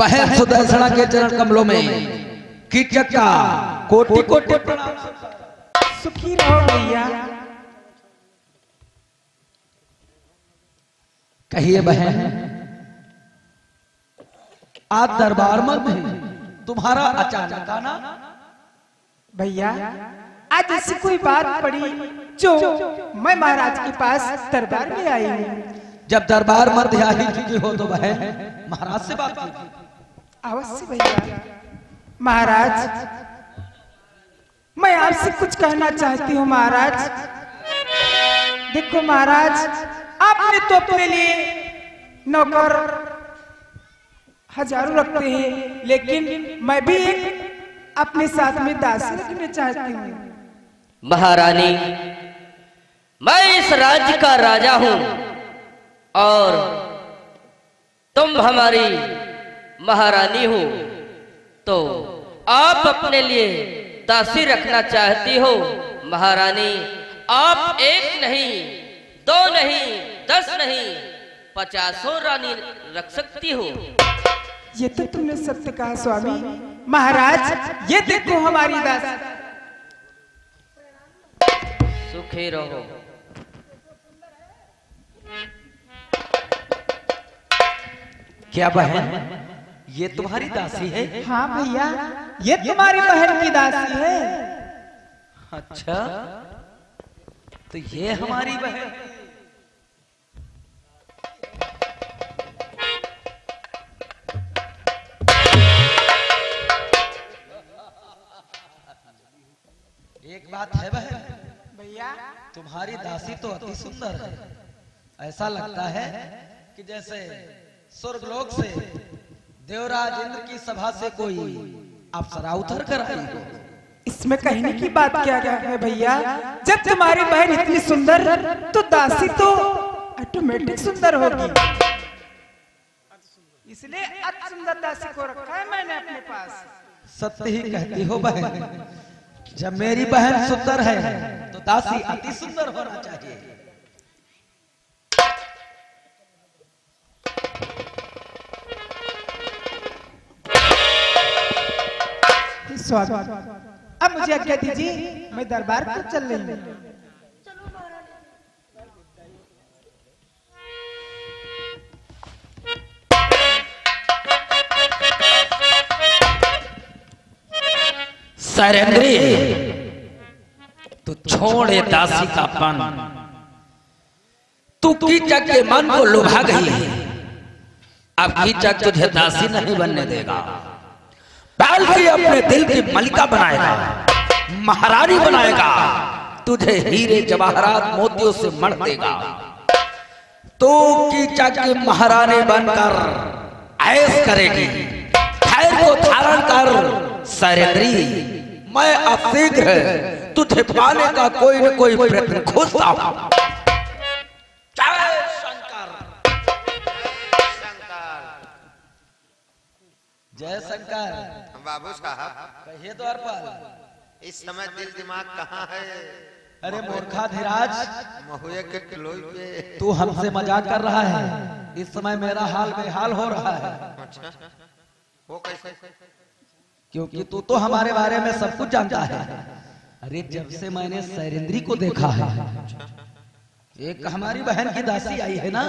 बहन सुदर्शना के चरण कमलों में कीचक का कोटि कोटि प्रणाम। सुखी रहो भैया। कहिए बहन, आज दरबार में तुम्हारा अचानक आना? भैया आज ऐसी कोई बात पड़ी जो मैं महाराज के पास दरबार में आई हूँ। जब दरबार मध्य आ ही चुकी हो तो बहन महाराज से बात कीजिए। अवश्य भैया। महाराज मैं आपसे कुछ कहना चाहती हूँ। महाराज देखो महाराज, आपने तो अपने लिए नौकर हजारों रखते हैं, लेकिन मैं भी एक अपने साथ में दासी रखना चाहती हूँ। महारानी, मैं इस राज्य का राजा हूँ और तुम हमारी महारानी हो, तो आप अपने लिए दासी रखना चाहती हो। महारानी, आप एक नहीं, दो नहीं, 10 नहीं, 50 रानी रख सकती हो। ये तो तुमने सत्य कहा स्वामी। महाराज ये देखो हमारी दासी। सुखी रहो। क्या बहन, ये तुम्हारी दासी है? हाँ भैया, ये तुम्हारी बहन की दासी है। अच्छा, तो ये हमारी बहन। एक बात है बहन भैया, तुम्हारी दासी तो अति सुंदर है। ऐसा लगता है कि जैसे स्वर्गलोक से देवराज इंद्र की सभा से कोई अप्सरा उतर कर आई हो। इसमें कहने की बात क्या है भैया? जब तुम्हारी बहन इतनी सुंदर तो दासी तो ऑटोमेटिक सुंदर होगी, इसलिए अति सुंदर दासी को रखा है मैंने अपने पास। सत्य ही कहती हो बहन। जब मेरी बहन सुंदर है तो दासी अति सुंदर होना चाहिए। स्वागत। अब मुझे आज्ञा दीजिए, मैं दरबार पर चल रही हूँ। सरेंद्री, तू छोड़े दासी का पन। तू कीचक के मन को लुभा गई है। अब कीचक तुझे दासी नहीं बनने देगा, बल्कि अपने दिल की मलिका बनाएगा, महारानी बनाएगा। तुझे हीरे जवाहरात मोतियों से मढ़ देगा। तो कीचक की महारानी बनकर ऐश करेगी। धैर्य को धारण कर सरेंद्री, मैं अब शीघ्र तुझे पाने का कोई न कोई प्रयत्न खोजता हूं। जय शंकर। बाबू साहब, कहिए द्वारपाल, इस समय दिल दिमाग कहाँ है? अरे मूर्खा धीराज, महुए के किलोई पे। तू हमसे मजाक कर रहा है। इस समय मेरा हाल बेहाल हो रहा है। अच्छा, वो कैसे? क्योंकि तू तो हमारे बारे में सब कुछ जानता है। अरे जब से मैंने सरेंद्री को देखा है, एक हमारी बहन की दासी आई है ना,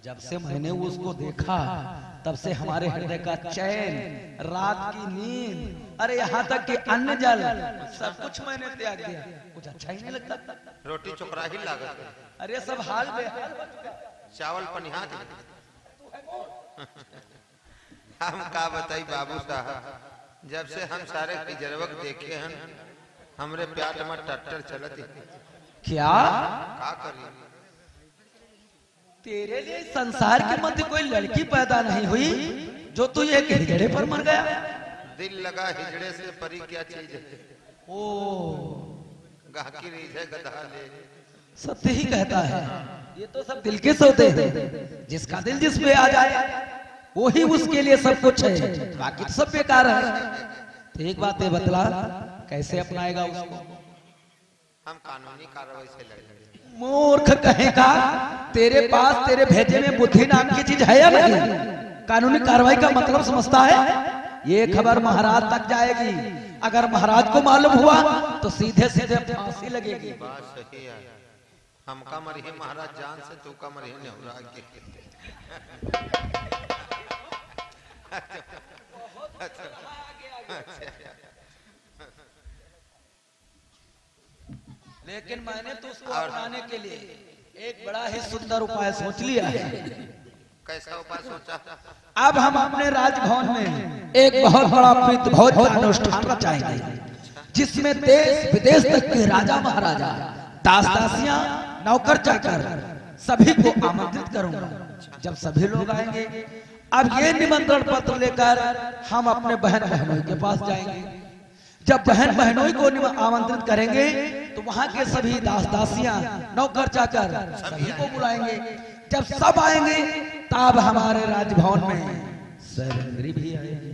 जब से मैंने उसको देखा तब से हमारे हृदय का चैन, रात की नींद, अरे यहाँ तक कि अन्न जल सब कुछ मैंने त्याग दिया। कुछ अच्छा ही नहीं लगता। रोटी चोकरा ही लागत। अरे सब हाल बेहाल। चावल पनिहा हम का बताई बाबू साहब, जब से हम सारे पिजरवक देखे हैं, हमरे प्यार में टट्टर चलत। क्या का करी? तेरे लिए संसार के मध्य कोई लड़की पैदा नहीं हुई जो तू एक हिजड़े पर मर गया? दिल लगा हिजड़े से परी क्या चीज है? ओ, गाहकी रीझ है गधा ले। सत्य ही कहता है। ये तो सब दिल के सौदे हैं। जिसका दिल जिस पे आ जाए वही उसके लिए सब कुछ है, बाकी तो सब बेकार है। तो एक बात ये बतला, कैसे अपनाएगा उसको? हम कानूनी कार्रवाई से लड़ेंगे। मूर्ख कहेगा, तेरे पास तेरे भेजे में बुद्धि नाम की चीज है या नहीं? कानूनी कार्रवाई का मतलब समझता है? ये खबर महाराज तक जाएगी। अगर महाराज को मालूम हुआ तो सीधे सीधे फांसी लगेगी। बात सही है। हम का मरिए महाराज जान से, तू का मरिए नेहुरा के। लेकिन मैंने तो उसको अपनाने के लिए एक बड़ा ही सुंदर उपाय सोच लिया है। कैसा उपाय सोचा? अब हम अपने राजभवन में एक बहुत बड़ा प्रीत भोज का अनुष्ठान रचाएंगे, जिसमें देश विदेश तक के राजा महाराजा, दास दासियां, नौकर चाकर सभी को आमंत्रित करूंगा। जब सभी लोग आएंगे, अब ये निमंत्रण पत्र लेकर हम अपने बहन बहनोई के पास जाएंगे। जब बहन बहनोई को आमंत्रित करेंगे तो वहां के सभी दास दासियां, नौकर चाकर सभी को बुलाएंगे। जब सब आएंगे तब हमारे राजभवन में सैरेंद्री भी आएगी,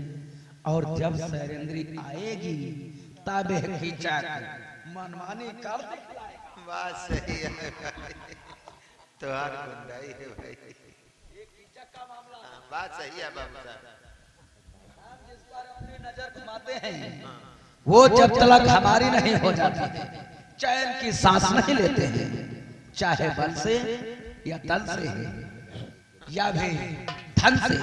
और जब सैरेंद्री आएगी तब कीचक मनमानी कर दिखलाएगा। बात सही है भाई, तुहार गुंडाई है भाई। बात सही है बाबू साहब। जिस पर अपनी नजर घुमाते हैं वो जब तक हमारी नहीं हो जाती, चैन की सांस नहीं लेते हैं, चाहे बल से या दल से या भी धन से,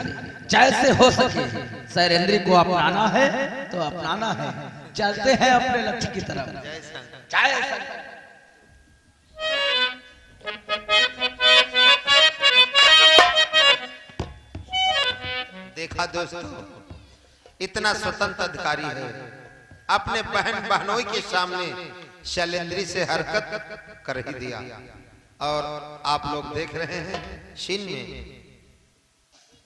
जैसे हो सके सैरेंद्री को अपनाना है तो अपनाना है। चलते हैं अपने लक्ष्य की तरफ। जय शंकर। देखा दोस्तों, इतना स्वतंत्र अधिकारी है, अपने बहन बहनोई के सामने शैलेंद्री से हरकत कर ही दिया। और आप लोग देख रहे हैं शीन में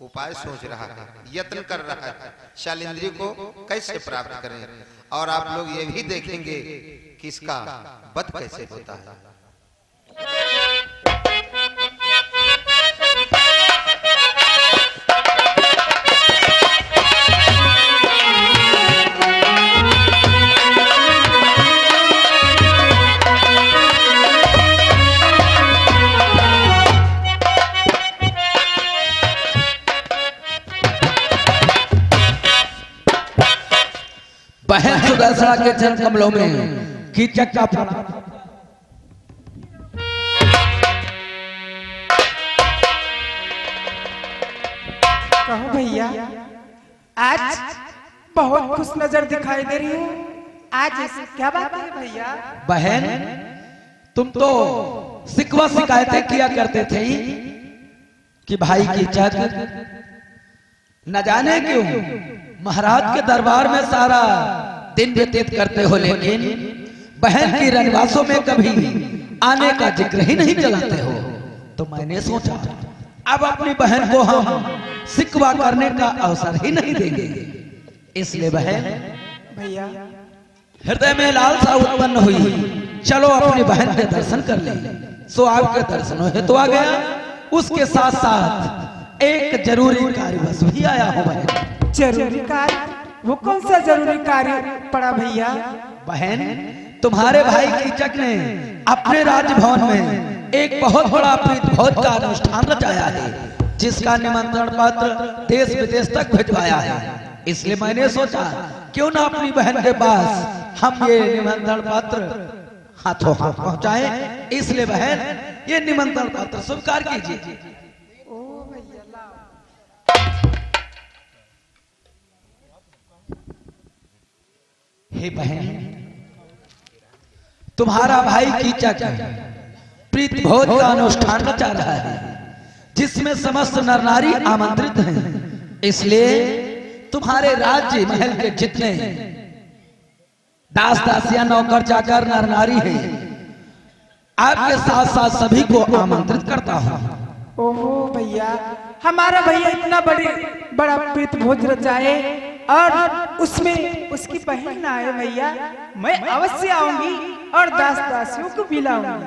उपाय सोच रहा है, यत्न कर रहा है शैलेंद्री को कैसे प्राप्त करें। और आप लोग ये भी देखेंगे कि इसका वध कैसे होता है। बहन सुदर्शना के चरण कमलों में कीचक का कहो भैया, आज बहुत खुश नजर दिखाई दे रही हूँ। आज क्या बात है भैया? बहन, तुम तो शिकवा शिकायतें किया करते थे कि भाई कीचक न जाने क्यों महाराज के दरबार में सारा दिन व्यतीत करते हो, लेकिन बहन की रनवासों में कभी आने का जिक्र ही नहीं चलाते हो। तो मैंने सोचा अब अपनी बहन को हम शिकवा करने का अवसर ही नहीं देंगे। इसलिए बहन भैया, हृदय में लालसा उत्पन्न हुई, चलो अपनी बहन के दर्शन कर ले। सो आपके दर्शनों हेतु आ गया। उसके साथ साथ एक जरूरी कार्यवश भी आया हूँ बहन। जरूरी कार्य? वो कौन सा जरूरी कार्य पड़ा भैया? बहन, तुम्हारे भाई कीचक ने अपने राजभवन में एक बहुत बड़ा प्रीत भोज का अनुष्ठान रचाया है, जिसका निमंत्रण पत्र देश विदेश तक भिजवाया है। इसलिए मैंने सोचा क्यों ना अपनी बहन के पास हम ये निमंत्रण पत्र हाथों हाथ पहुंचाएं। इसलिए बहन, ये निमंत्रण पत्र स्वीकार कीजिए। हे बहन, तुम्हारा भाई कीचक प्रीत भोज का अनुष्ठान रचा रहा है, जिसमें समस्त नर नारी आमंत्रित हैं। इसलिए तुम्हारे राज्य महल के जितने दास दासियां, नौकर चाकर, नर नारी हैं, आपके साथ साथ सभी को आमंत्रित करता हूँ। ओहो भैया, हमारा भैया इतना बड़ा प्रीत भोज रचाए और उसमें उसकी बहन ना आए भैया, मैं अवश्य आऊंगी और दास दासियों को भी लाऊंगी।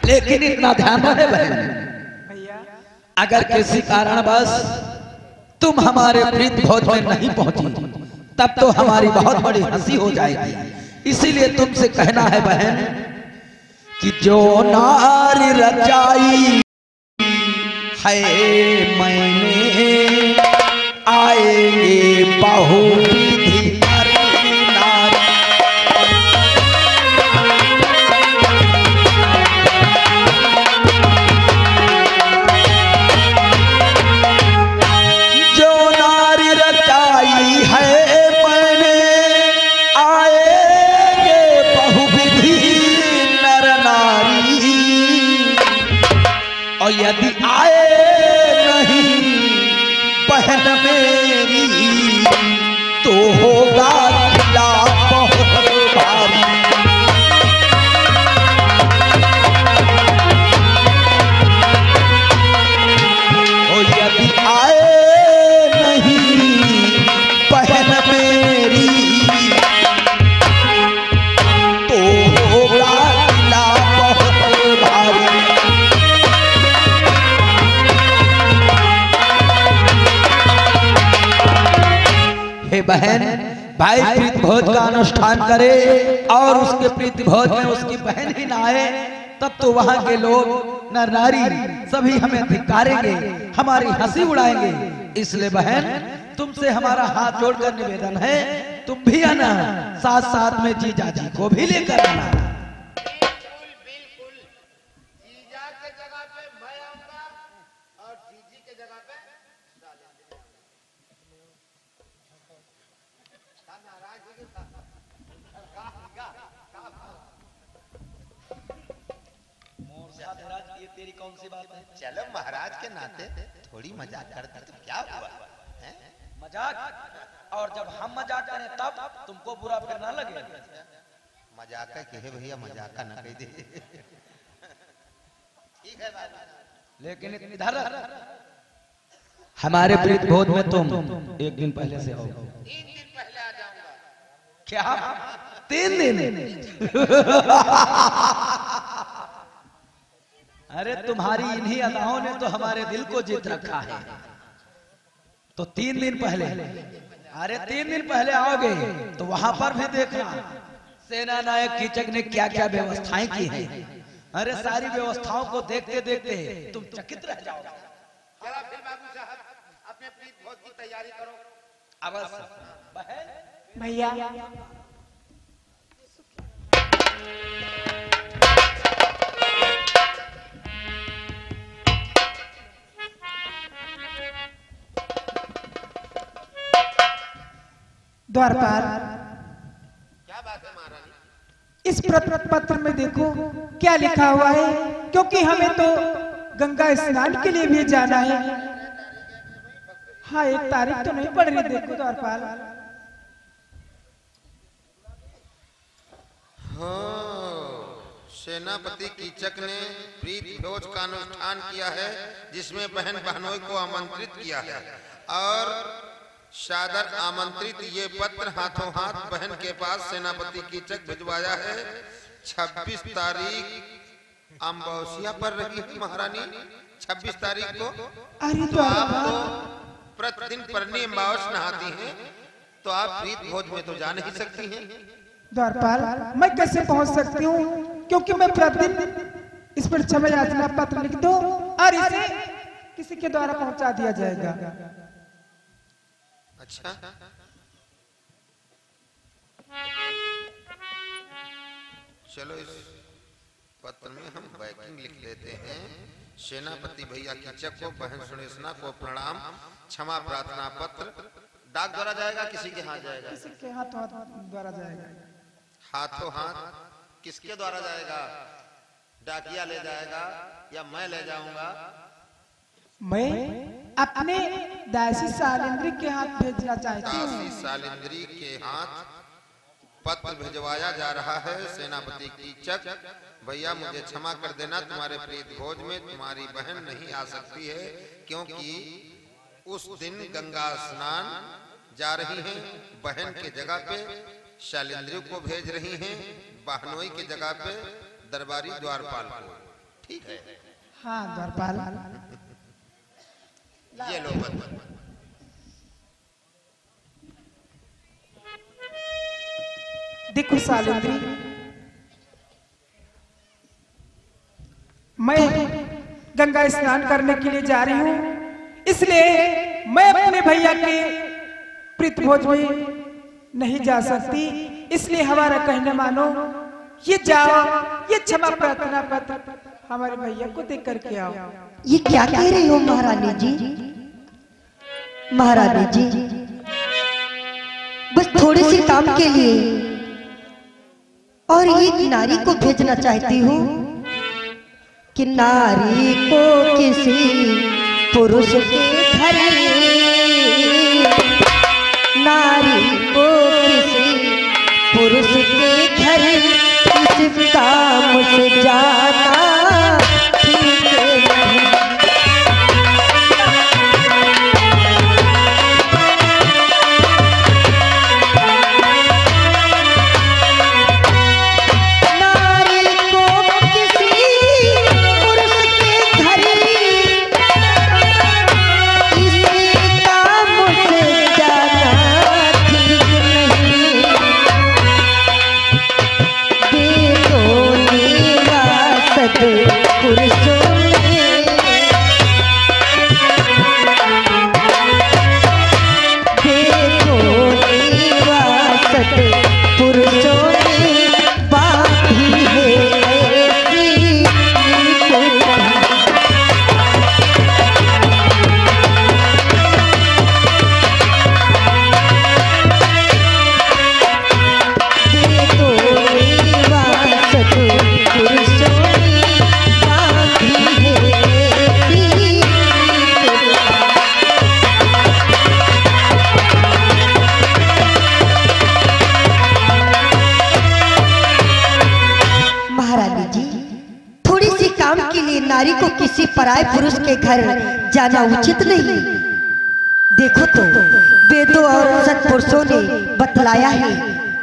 लेकिन इतना ध्यान रहे बहन, भैया अगर किसी कारणवश तुम हमारे प्रीत भोज में नहीं पहुंची तब तो हमारी बहुत बड़ी हंसी हो जाएगी। इसीलिए तुमसे कहना है बहन कि जो नारी रचाई है मैंने आएंगे बहुविधि नर नारी। जो नारी रचाई है मैंने आएंगे बहुविधि नर नारी। और यदि आए नहीं बहन मेरी तो होगा किला बहुत भारी। और यदि आए नहीं बहन मेरी तो होगा किला बहुत भारी। हे बहन, भाई प्रीति भोज का अनुष्ठान करे और उसके प्रीति भोज में उसकी बहन ही ना आए, तब तो वहां के लोग नर नारी सभी हमें धिक्कारेंगे, हमारी हंसी उड़ाएंगे। इसलिए बहन, तुमसे हमारा हाथ जोड़कर निवेदन है, तुम भी आना, साथ साथ में जीजा जी को भी लेकर आना। ये तेरी कौन सी बात है? चलो महाराज के नाते थोड़ी मजाक करते तो क्या हुआ है? मजाक, और जब हम मजाक करें तब तुमको बुरा फिर ना लगे। मजाक कहे भैया, मजाक ना कह दे। ठीक है बाबा, लेकिन इधर हमारे प्रीति भोज में तुम एक दिन पहले से आओ। 3 दिन पहले आ जाऊंगा। क्या 3 दिन? अरे तुम्हारी इन्हीं अदाओं ने तो हमारे दिल को जीत रखा है। तो 3 दिन पहले, अरे 3 दिन पहले आओगे तो वहां पर भी देखना सेना नायक कीचक ने क्या क्या व्यवस्थाएं की हैं। अरे सारी व्यवस्थाओं को देखते देखते तुम चकित रह जाओगे। जरा फिर बाबू साहब अपने प्रीत भोज की तैयारी करो। अवश्य बहन। भैया द्वारपाल, क्या बात है महारानी? इस पत्र में देखो क्या लिखा हुआ है, क्योंकि हमें तो गंगा स्नान के लिए भी जाना है। हाँ, 1 तारीख तो नहीं पड़ रही, देखो द्वारपाल। सेनापति कीचक ने प्रीत भोज का अनुष्ठान किया है, जिसमें बहन बहनोई को आमंत्रित किया है और सादर आमंत्रित ये पत्र हाथों हाथ बहन के पास सेनापति कीचक भिजवाया है। 26 तारीख अमावस्या पर रही है महारानी। 26 तारीख को अरे तो आप तो प्रतिदिन परनी अमावस नहाती हैं, तो आप प्रीत भोज में तो जा नहीं सकती हैं। द्वारपाल, मैं कैसे पहुंच सकती हूँ, क्योंकि मैं प्रतिदिन इस पर क्षमा याचना पत्र लिख दो और इसे किसी के द्वारा पहुंचा दिया जाएगा। अच्छा, चलो इस पत्र में हम बैकिंग लिख देते हैं। सेनापति भैया कीचक को, बहन सुनेशना को प्रणाम, क्षमा प्रार्थना पत्र डाक द्वारा जाएगा, किसी के हाथ जाएगा? किसी के हाथों द्वारा जाएगा। हाथों हाथ किसके द्वारा जाएगा? डाकिया ले जाएगा या मैं ले जाऊंगा? मैं अपने दासी सालिंद्री के हाथ भेजना चाहती हूँ। दासी सालिंद्री के हाथ पत्र भिजवाया जा रहा है। सेनापति कीचक भैया, मुझे क्षमा कर देना, तुम्हारे प्रीत भोज में तुम्हारी बहन नहीं आ सकती है, क्योंकि उस दिन गंगा स्नान जा रही हैं। बहन के जगह पे शालिंद्री को भेज रही हैं, बहनोई की जगह पे दरबारी द्वारपाल को। ठीक है? हाँ द्वारपाल, ये लो पत्र। देखो सालिंद्री, मैं गंगा स्नान करने के लिए जा रही हूँ, इसलिए मैं अपने भैया के प्रीत भोज में नहीं जा सकती। इसलिए हमारा कहना मानो, ये जाओ, ये क्षमा प्रार्थना पत्र हमारे भैया को दे करके आओ। ये क्या कह रही हो महारानी जी? महारानी जी, बस थोड़े से काम के लिए और एक नारी को भेजना चाहती हूँ कि नारी को किसी पुरुष के घर, नारी को किसी पुरुष के घर इस काम से जाना ठीक नहीं। नारी को किसी पराये पुरुष के घर जाना उचित नहीं। देखो तो वेदों और सत्पुरुषों ने बतलाया है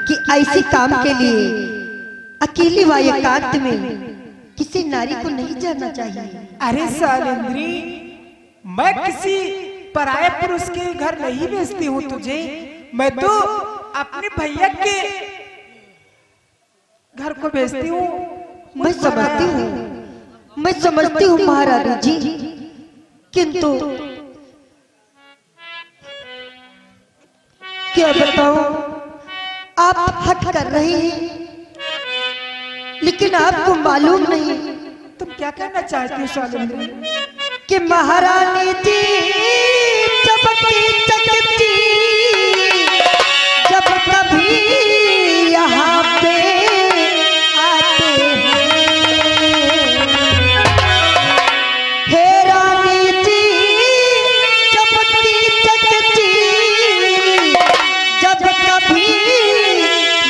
कि ऐसे काम के लिए अकेली व एकांत में किसी नारी को नहीं जाना चाहिए। अरे सालेंद्री, मैं किसी पराये पुरुष के घर नहीं भेजती हूँ तुझे, मैं तो अपने भैया के घर को भेजती हूँ। मैं समझती हूँ, मैं समझती हूँ महारानी जी, किंतु क्या बताऊं, आप हट कर रहे हैं लेकिन आपको मालूम नहीं तुम क्या कहना चाहती हो सालेंद्री? कि महारानी जी चपटी चकती जब कभी यहाँ पे आते हैं, हे रानी जी चपटी चकती जब कभी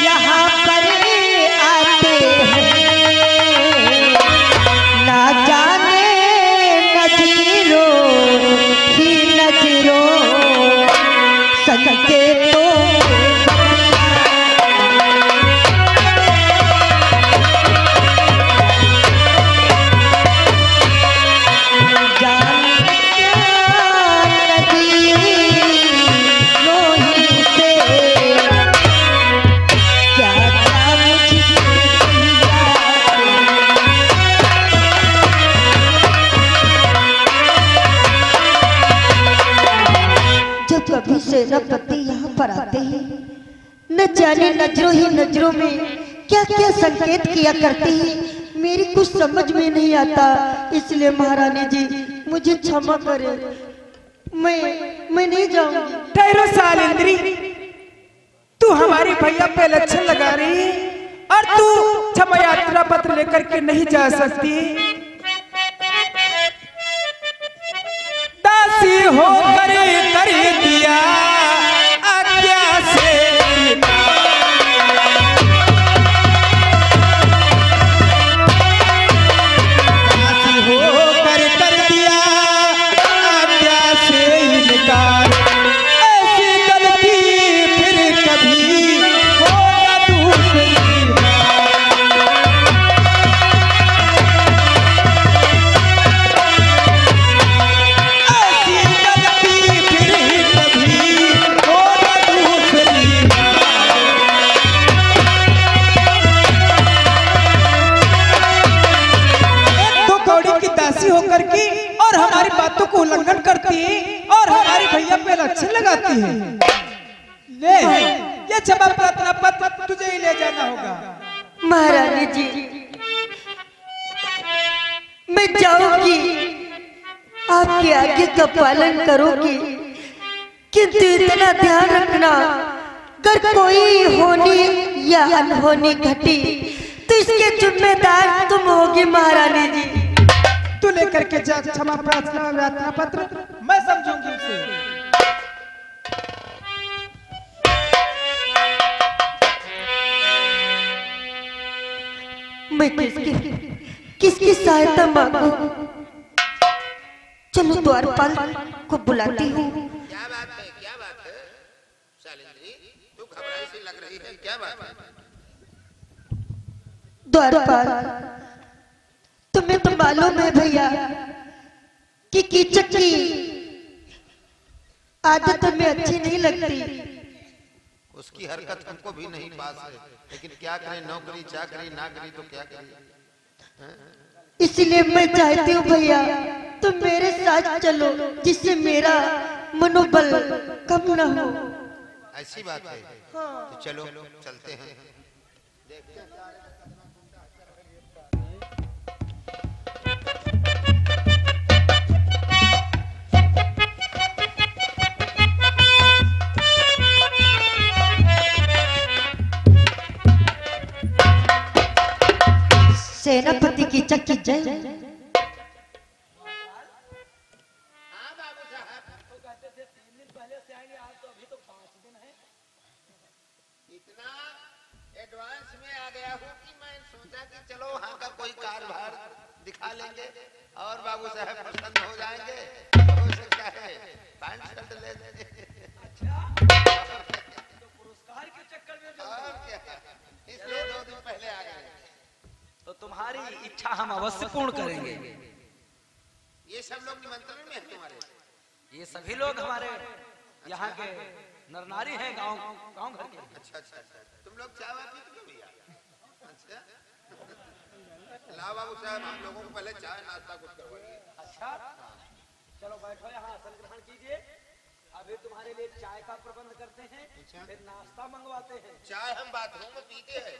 यहाँ पर आते हैं, ना जाने नजरों ही नजरों संकेतों कभी सेनापति यहाँ पर आते हैं, न जाने नजरों ही नजरों में क्या क्या संकेत किया करते हैं, मेरी कुछ समझ में नहीं आता। इसलिए महारानी जी मुझे क्षमा करें, मैं नहीं जाऊंगी। ठहरो सालेंद्री, तू हमारी भैया पे लक्षण लगा रही है और तू क्षमा यात्रा पत्र लेकर के नहीं जा सकती। दासी हो कर दिया आज्ञा से, दासी हो कर दिया आज्ञा से इनकार। ऐसी गलती फिर कभी होगा दूसरी बार। ऐसी गलती उल्लंघन करती है और हमारे भैया पे लक्षण लगाती है। ले ये क्षमा प्रार्थना पत्र तुझे ही ले जाना होगा। महारानी जी, मैं जाऊंगी, आपके आगे का पालन करूंगी, किंतु इतना ध्यान रखना, अगर कोई होनी या अनहोनी घटी तो इसके जिम्मेदार तुम होगी महारानी जी। तू लेकर के जा क्षमा प्रार्थना पत्र, मैं समझूंगी उसे। मैं किसकी सहायता मांगू? चलो द्वारपाल को बुलाती हूँ। क्या बात है शैलेंद्री, तू घबराई सी लग रही है, क्या बात है? द्वारपाल, तुम्हें तो मालूम है भैया कि कीचक की आदत में अच्छी नहीं लगती। उसकी हरकत हमको भी नहीं पास है, लेकिन क्या करें, नौकरी चाकरी ना करी तो क्या करें। इसलिए मैं चाहती हूँ भैया तुम मेरे साथ चलो, जिससे मेरा मनोबल कम न हो। ऐसी बात है, तो चलो चलते हैं। सेनापति की चक्की जय। इतना एडवांस में आ गया हूँ कि मैं सोचा कि चलो वहाँ का कोई कारभार दिखा लेंगे और बाबू साहब प्रसन्न हो जाएंगे, हो सकता है पैंट शर्ट ले लेंगे। तो पुरस्कार के चक्कर में और क्या, इसलिए 2 दिन पहले आ गए। तो तुम्हारी इच्छा हम अवश्य पूर्ण करेंगे। ये सब लोग निमंत्रण में है तुम्हारे? ये सभी लोग हमारे यहाँ के नर नारी हैं, गांव घर के। अच्छा, तुम लोग चाय वाय पीते हो भैया? अच्छा, लाओ बाबू साहब, हम लोगों को पहले चाय नाश्ता कुछ करवाइए। अच्छा, चलो बैठो यहाँ, आसन ग्रहण कीजिए। अभी तुम्हारे लिए चाय का प्रबंध करते हैं, फिर नाश्ता मंगवाते हैं। चाय हम बाथरूम में पीते हैं।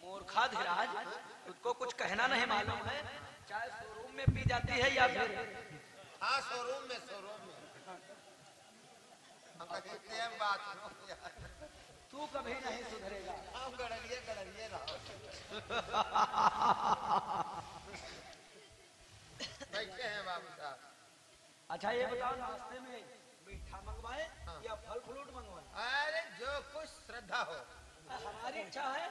मूर्खा धीराज, तुझको कुछ कहना नहीं मालूम है? चाय शोरूम में पी जाती है या फिर? हाँ, शोरूम में हम कहते हैं बाथरूम। तू कभी नहीं सुधरेगा। हम गड़रिए रहो। बैठे हैं बाबू साहब। अच्छा ये बताओ, नाश्ते में मीठा मंगवाए या फल फ्रूट मंगवाए? अरे जो कुछ श्रद्धा हो। हमारी इच्छा है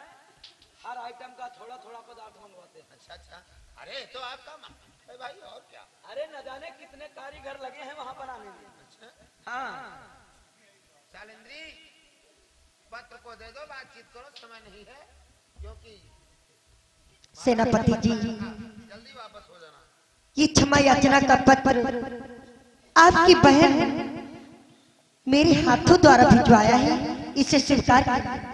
हर आइटम का थोड़ा थोड़ा पदार्थ मंगवाते हैं। अच्छा, अरे तो आपका है भाई, और क्या। अरे न जाने कितने कारीगर लगे हैं वहाँ बनाने में। अच्छा, हाँ। शैलेंद्री, पत्र को दे दो, बातचीत करो, समय नहीं है, क्योंकि सेनापति जी, जल्दी वापस हो जाना। ये क्षमा याचना का पत्र आपकी बहन मेरे हाथों द्वारा भिजवाया है, इसे स्वीकार कीजिए।